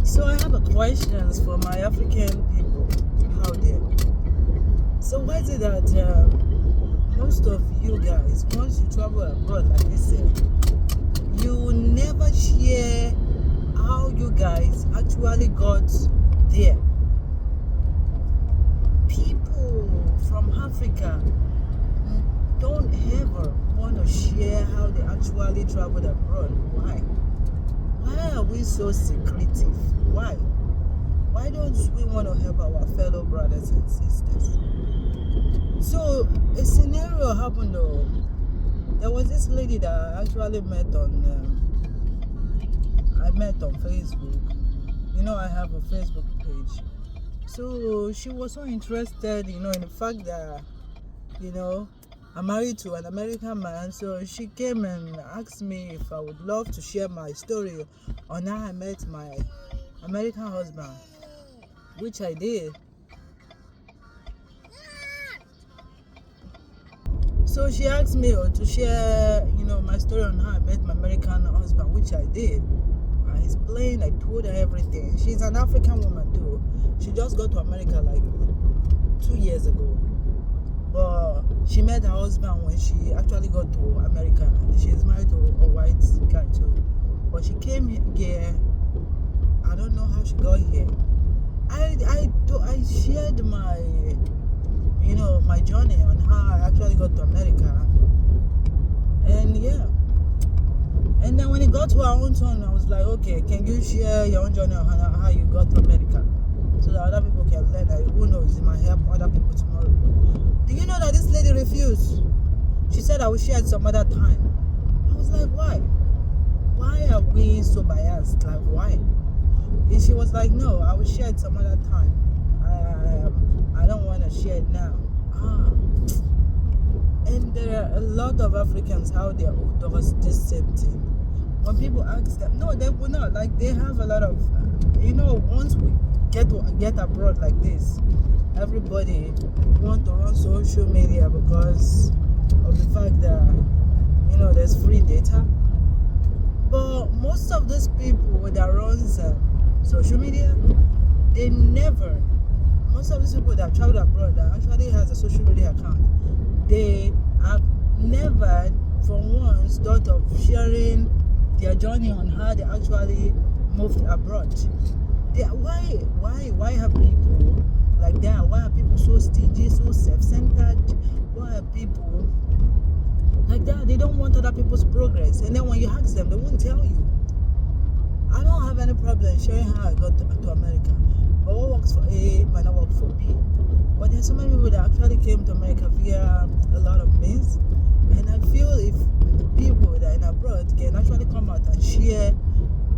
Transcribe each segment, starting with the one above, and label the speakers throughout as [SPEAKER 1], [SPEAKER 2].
[SPEAKER 1] So I have a questions for my African people out there. So why is it that most of you guys, once you travel abroad, like they say, you never share how you guys actually got there? People from Africa don't ever want to share how they actually traveled abroad. Why? Why are we so secretive? Why? Why don't we want to help our fellow brothers and sisters? So a scenario happened though. There was this lady that I actually met on Facebook. You know, I have a Facebook page. So she was so interested, in the fact that, I'm married to an American man. So she came and asked me if I would love to share my story on how I met my American husband, which I did. So she asked me to share, my story on how I met my American husband, which I did. I explained, I told her everything. She's an African woman too. She just got to America like 2 years ago. But she met her husband when she actually got to America. She's married to a white guy too. But she came here. I don't know how she got here. I shared my my journey on how I actually got to America. And yeah. And then when it got to our own turn, I was like, okay, can you share your own journey on how you got to America? So that other people can learn. Who knows, it might help other people tomorrow. Do you know that this lady refused? She said I would share it some other time. I was like, why? Why are we so biased? Like, why? And she was like, no, I will share it some other time. I don't want to share it now. And there are a lot of Africans out there who does this same thing. When people ask them, no, they will not. Like, they have a lot of, once we get abroad like this, everybody want to run social media because of the fact that, there's free data. But most of those people that runs social media, most of these people that travel abroad that actually has a social media account, they have never for once thought of sharing their journey on how they actually moved abroad. Why have people like that? Why are people so stingy, so self-centered? Why are people like that? They don't want other people's progress. And then when you ask them, they won't tell you. I don't have any problem sharing how I got to America. But what works for A might not work for B. But there's so many people that actually came to America via a lot of means. And I feel if people that are in abroad can actually come out and share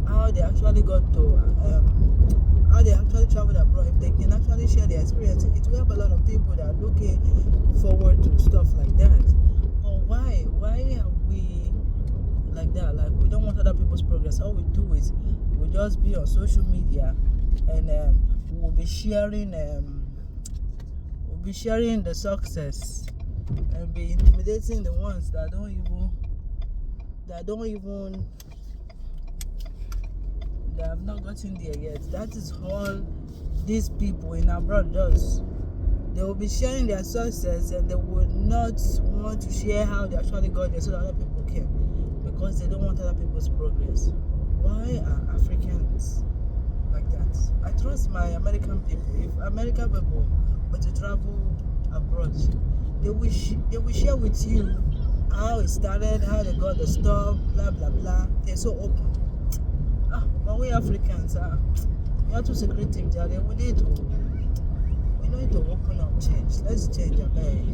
[SPEAKER 1] how they actually got to, how they actually traveled abroad, if they can actually share their experience, it will help a lot of people that are looking forward to stuff like that. But why are we like that? Like, we don't want other people's progress. All we do is we'll just be on social media and we'll be sharing the success and be intimidating the ones that don't even that have not gotten there yet. That is all these people in abroad does. They will be sharing their success and they will not want to share how they actually got there so that other people can, because they don't want other people's progress. Why are Africans like that? I trust my American people. If American people were to travel abroad, they will share with you how it started, how they got the stuff, blah blah blah. They're so open. But we Africans we are too secretive. We need to open up, change. Let's change our way.